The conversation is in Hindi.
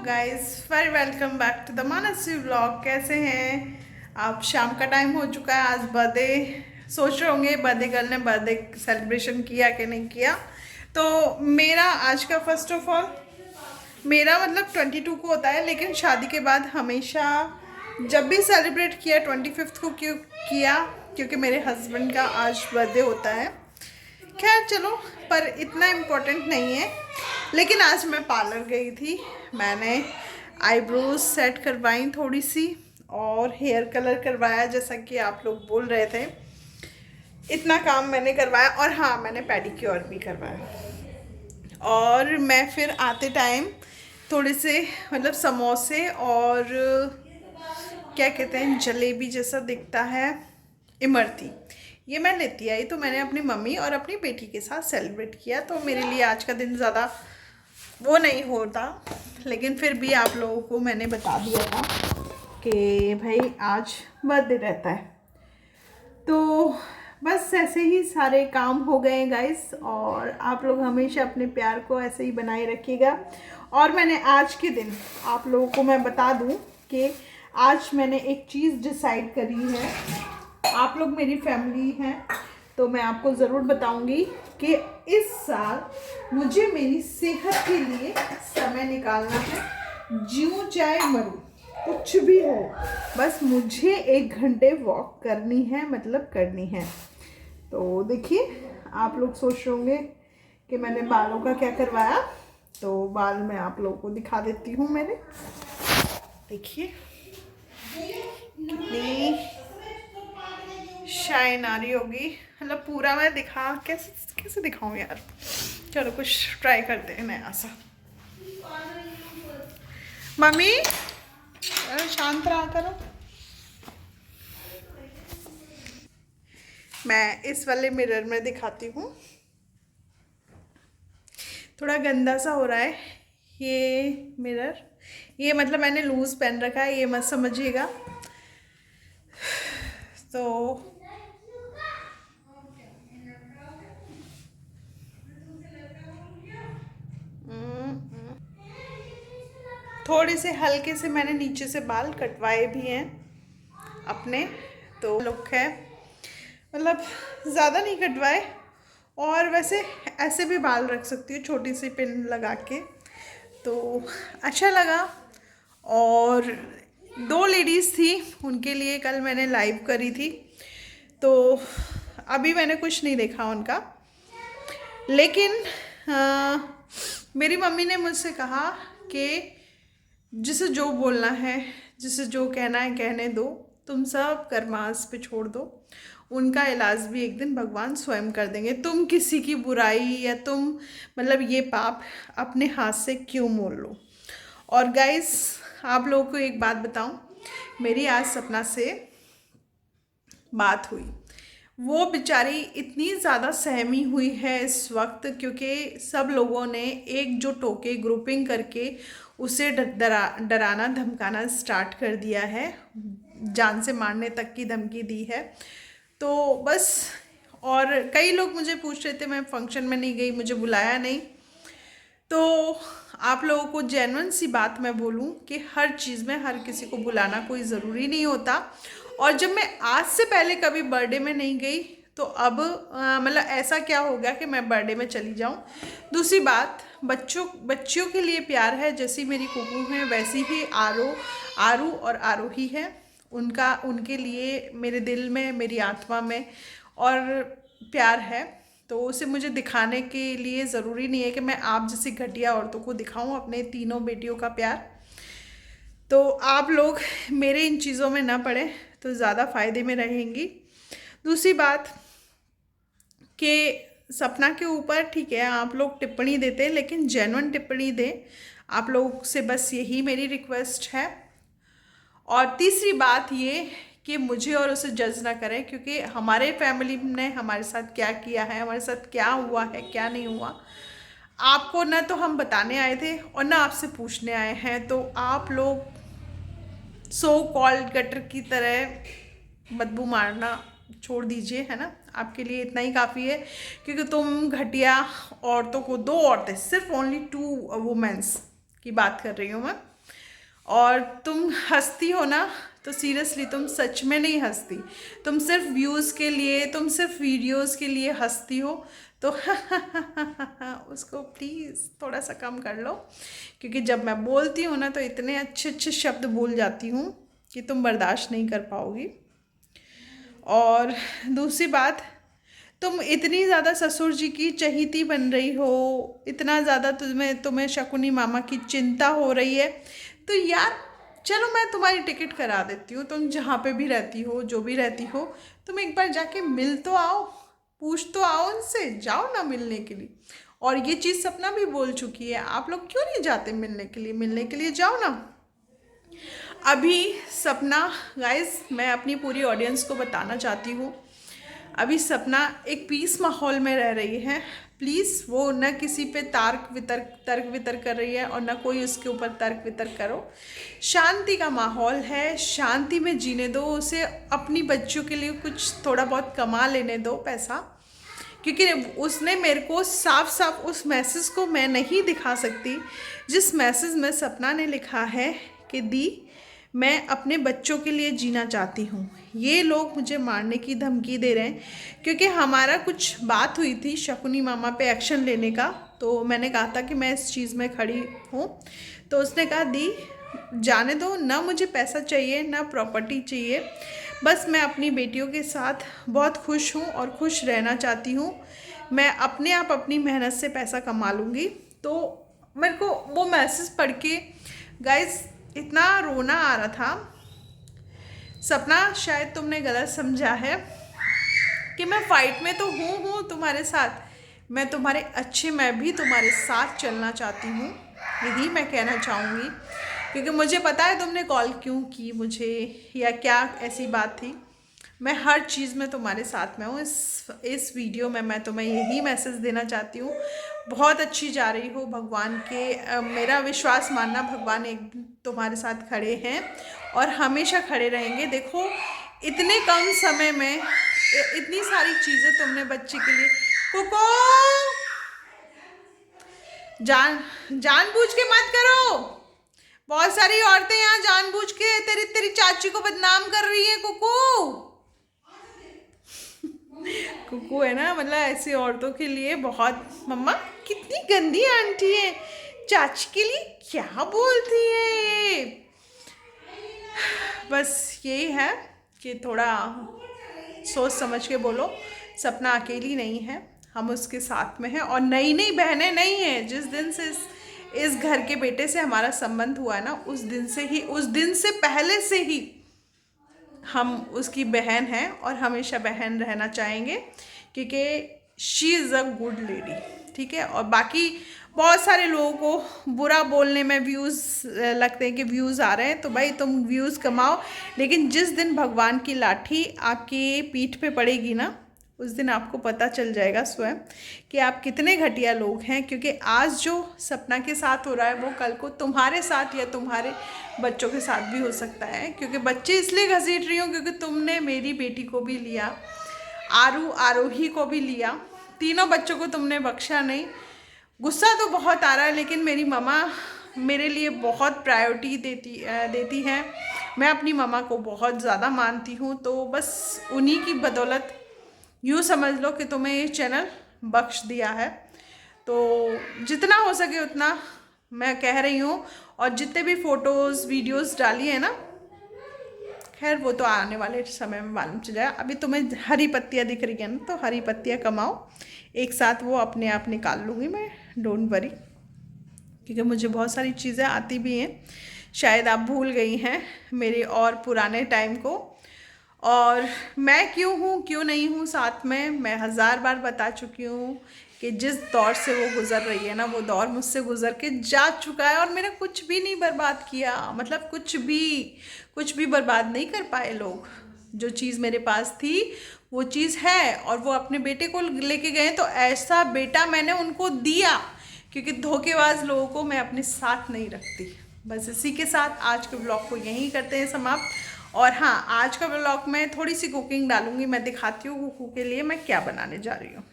Guys, very welcome back to the Mansi vlog. कैसे हैं आप? शाम का टाइम हो चुका है। आज बर्थडे सोच रहे होंगे बर्थडे गर्ल ने बर्थडे सेलिब्रेशन किया कि नहीं किया। तो मेरा आज का फर्स्ट ऑफ ऑल मेरा मतलब 22 को होता है, लेकिन शादी के बाद हमेशा जब भी सेलिब्रेट किया 25 को क्यों किया, क्योंकि मेरे हस्बैंड का आज बर्थडे होता है। खैर चलो, पर इतना इम्पोर्टेंट नहीं है। लेकिन आज मैं पार्लर गई थी, मैंने आईब्रोज सेट करवाई थोड़ी सी और हेयर कलर करवाया, जैसा कि आप लोग बोल रहे थे। इतना काम मैंने करवाया और हाँ, मैंने पेडिक्योर भी करवाया। और मैं फिर आते टाइम थोड़े से मतलब समोसे और क्या कहते हैं, जलेबी जैसा दिखता है, इमरती, ये मैं लेती आई। तो मैंने अपनी मम्मी और अपनी बेटी के साथ सेलिब्रेट किया। तो मेरे लिए आज का दिन ज़्यादा वो नहीं होता, लेकिन फिर भी आप लोगों को मैंने बता दिया था कि भाई आज बर्थडे रहता है। तो बस ऐसे ही सारे काम हो गए गाइस, और आप लोग हमेशा अपने प्यार को ऐसे ही बनाए रखिएगा। और मैंने आज के दिन आप लोगों को मैं बता दूं कि आज मैंने एक चीज़ डिसाइड करी है। आप लोग मेरी फैमिली हैं तो मैं आपको ज़रूर बताऊंगी कि इस साल मुझे मेरी सेहत के लिए समय निकालना है। जीऊँ चाहे मरूँ, कुछ भी हो, बस मुझे 1 घंटे वॉक करनी है, मतलब करनी है। तो देखिए, आप लोग सोच रहे होंगे कि मैंने बालों का क्या करवाया। तो बाल मैं आप लोगों को दिखा देती हूँ मेरे। देखिए कितनी शाइन आ रही होगी, मतलब पूरा मैं दिखा कैसे कैसे दिखाऊँ यार। चलो कुछ ट्राई करते हैं नया सा। मम्मी शांत रहा करो। मैं इस वाले मिरर में दिखाती हूँ। थोड़ा गंदा सा हो रहा है ये मिरर, ये मतलब मैंने लूज पहन रखा है, ये मत समझिएगा। तो थोड़े से हल्के से मैंने नीचे से बाल कटवाए भी हैं अपने। तो लुक है, मतलब ज़्यादा नहीं कटवाए। और वैसे ऐसे भी बाल रख सकती हूँ छोटी सी पिन लगा के, तो अच्छा लगा। और 2 लेडीज़ थी, उनके लिए कल मैंने लाइव करी थी। तो अभी मैंने कुछ नहीं देखा उनका, लेकिन मेरी मम्मी ने मुझसे कहा कि जिसे जो बोलना है, जिसे जो कहना है कहने दो, तुम सब कर्मास पे छोड़ दो, उनका इलाज भी एक दिन भगवान स्वयं कर देंगे। तुम किसी की बुराई या तुम मतलब ये पाप अपने हाथ से क्यों मोल लो। और गाइस, आप लोगों को एक बात बताऊं, मेरी आज सपना से बात हुई। वो बेचारी इतनी ज़्यादा सहमी हुई है इस वक्त, क्योंकि सब लोगों ने एकजुट होके ग्रुपिंग करके उसे डराना धमकाना स्टार्ट कर दिया है, जान से मारने तक की धमकी दी है। तो बस, और कई लोग मुझे पूछ रहे थे, मैं फंक्शन में नहीं गई, मुझे बुलाया नहीं। तो आप लोगों को जेन्युइन सी बात मैं बोलूं कि हर चीज़ में हर किसी को बुलाना कोई ज़रूरी नहीं होता। और जब मैं आज से पहले कभी बर्थडे में नहीं गई, तो अब मतलब ऐसा क्या हो गया कि मैं बर्थडे में चली जाऊं। दूसरी बात, बच्चियों के लिए प्यार है, जैसी मेरी कुकू है वैसी ही आरू और आरोही है। उनका उनके लिए मेरे दिल में, मेरी आत्मा में और प्यार है। तो उसे मुझे दिखाने के लिए ज़रूरी नहीं है कि मैं आप जैसी घटिया औरतों को दिखाऊं अपने तीनों बेटियों का प्यार। तो आप लोग मेरे इन चीज़ों में ना पड़े तो ज़्यादा फ़ायदे में रहेंगी। दूसरी बात कि सपना के ऊपर ठीक है आप लोग टिप्पणी देते हैं, लेकिन जेन्युइन टिप्पणी दें। आप लोग से बस यही मेरी रिक्वेस्ट है। और तीसरी बात ये कि मुझे और उसे जज ना करें, क्योंकि हमारे फैमिली ने हमारे साथ क्या किया है, हमारे साथ क्या हुआ है, क्या नहीं हुआ, आपको ना तो हम बताने आए थे और ना आपसे पूछने आए हैं। तो आप लोग सो कॉल्ड गटर की तरह बदबू मारना छोड़ दीजिए, है ना। आपके लिए इतना ही काफ़ी है, क्योंकि तुम घटिया औरतों को, 2 औरतें, सिर्फ ओनली 2 वुमेंस की बात कर रही हूँ मैं, और तुम हंसती हो ना, तो सीरियसली तुम सच में नहीं हंसती, तुम सिर्फ व्यूज़ के लिए, तुम सिर्फ वीडियोस के लिए हंसती हो। तो उसको प्लीज़ थोड़ा सा कम कर लो, क्योंकि जब मैं बोलती हूँ ना तो इतने अच्छे अच्छे शब्द बोल जाती हूँ कि तुम बर्दाश्त नहीं कर पाओगी। और दूसरी बात, तुम इतनी ज़्यादा ससुर जी की चहेती बन रही हो, इतना ज़्यादा तुम्हें शकुनी मामा की चिंता हो रही है, तो यार चलो मैं तुम्हारी टिकट करा देती हूँ। तुम जहाँ पे भी रहती हो, जो भी रहती हो, तुम एक बार जाके मिल तो आओ, पूछ तो आओ उनसे, जाओ ना मिलने के लिए। और ये चीज़ सपना भी बोल चुकी है, आप लोग क्यों नहीं जाते मिलने के लिए? मिलने के लिए जाओ ना। अभी सपना, गाइस मैं अपनी पूरी ऑडियंस को बताना चाहती हूँ, अभी सपना एक पीस माहौल में रह रही है। प्लीज़ वो न किसी पे तर्क वितर्क कर रही है और न कोई उसके ऊपर तर्क वितर्क करो। शांति का माहौल है, शांति में जीने दो उसे, अपनी बच्चों के लिए कुछ थोड़ा बहुत कमा लेने दो पैसा। क्योंकि उसने मेरे को साफ साफ उस मैसेज को मैं नहीं दिखा सकती, जिस मैसेज में सपना ने लिखा है कि दी मैं अपने बच्चों के लिए जीना चाहती हूँ। ये लोग मुझे मारने की धमकी दे रहे हैं, क्योंकि हमारा कुछ बात हुई थी शकुनी मामा पे एक्शन लेने का, तो मैंने कहा था कि मैं इस चीज़ में खड़ी हूँ। तो उसने कहा दी जाने दो ना, मुझे पैसा चाहिए ना प्रॉपर्टी चाहिए, बस मैं अपनी बेटियों के साथ बहुत खुश हूँ और खुश रहना चाहती हूँ। मैं अपने आप अपनी मेहनत से पैसा कमा लूँगी। तो मेरे को वो मैसेज पढ़ के गाइस इतना रोना आ रहा था। सपना शायद तुमने गलत समझा है कि मैं फाइट में तो हूँ तुम्हारे साथ, मैं तुम्हारे अच्छे में भी तुम्हारे साथ चलना चाहती हूँ, यही मैं कहना चाहूँगी। क्योंकि मुझे पता है तुमने कॉल क्यों की मुझे, या क्या ऐसी बात थी। मैं हर चीज़ में तुम्हारे साथ में हूँ। इस वीडियो में मैं तुम्हें यही मैसेज देना चाहती हूँ, बहुत अच्छी जा रही हो भगवान के, मेरा विश्वास मानना भगवान एक दिन तुम्हारे साथ खड़े हैं और हमेशा खड़े रहेंगे। देखो इतने कम समय में इतनी सारी चीज़ें तुमने बच्चे के लिए, कुको जानबूझ के मत करो। बहुत सारी औरतें यहाँ जानबूझ के तेरी चाची को बदनाम कर रही है। कुकू है ना, मतलब ऐसी औरतों के लिए बहुत, मम्मा कितनी गंदी आंटी है, चाची के लिए क्या बोलती है। बस यही है कि थोड़ा सोच समझ के बोलो। सपना अकेली नहीं है, हम उसके साथ में हैं। और नई नई बहनें नहीं हैं, जिस दिन से इस घर के बेटे से हमारा संबंध हुआ है ना, उस दिन से पहले से ही हम उसकी बहन हैं और हमेशा बहन रहना चाहेंगे, क्योंकि she is a good lady. ठीक है। और बाकी बहुत सारे लोगों को बुरा बोलने में व्यूज़ लगते हैं कि व्यूज़ आ रहे हैं, तो भाई तुम व्यूज़ कमाओ, लेकिन जिस दिन भगवान की लाठी आपकी पीठ पे पड़ेगी ना, उस दिन आपको पता चल जाएगा स्वयं कि आप कितने घटिया लोग हैं। क्योंकि आज जो सपना के साथ हो रहा है वो कल को तुम्हारे साथ या तुम्हारे बच्चों के साथ भी हो सकता है। क्योंकि बच्चे इसलिए घसीट रही हो क्योंकि तुमने मेरी बेटी को भी लिया, आरोही को भी लिया, तीनों बच्चों को तुमने बख्शा नहीं। गुस्सा तो बहुत आ रहा है, लेकिन मेरी मम्मा मेरे लिए बहुत प्रायोरिटी देती हैं। मैं अपनी मम्मा को बहुत ज़्यादा मानती हूँ, तो बस उन्हीं की बदौलत यूँ समझ लो कि तुम्हें ये चैनल बख्श दिया है। तो जितना हो सके उतना मैं कह रही हूँ। और जितने भी फ़ोटोज़ वीडियोज़ डाली है ना, खैर वो तो आने वाले समय में मालूम चल जाएगा। अभी तुम्हें हरी पत्तियाँ दिख रही हैं ना, तो हरी पत्तियाँ कमाओ, एक साथ वो अपने आप निकाल लूँगी मैं, डोंट वरी। क्योंकि मुझे बहुत सारी चीज़ें आती भी हैं, शायद आप भूल गई हैं मेरे और पुराने टाइम को। और मैं क्यों हूँ क्यों नहीं हूँ साथ में, मैं 1000 बार बता चुकी हूँ कि जिस दौर से वो गुज़र रही है ना, वो दौर मुझसे गुज़र के जा चुका है और मेरा कुछ भी नहीं बर्बाद किया। मतलब कुछ भी बर्बाद नहीं कर पाए लोग। जो चीज़ मेरे पास थी वो चीज़ है, और वो अपने बेटे को लेके गए, तो ऐसा बेटा मैंने उनको दिया, क्योंकि धोखेबाज लोगों को मैं अपने साथ नहीं रखती। बस इसी के साथ आज के ब्लॉग को यहीं करते हैं समाप्त। और हाँ, आज का ब्लॉग में थोड़ी सी कुकिंग डालूंगी, मैं दिखाती हूँ कुकू के लिए मैं क्या बनाने जा रही हूँ।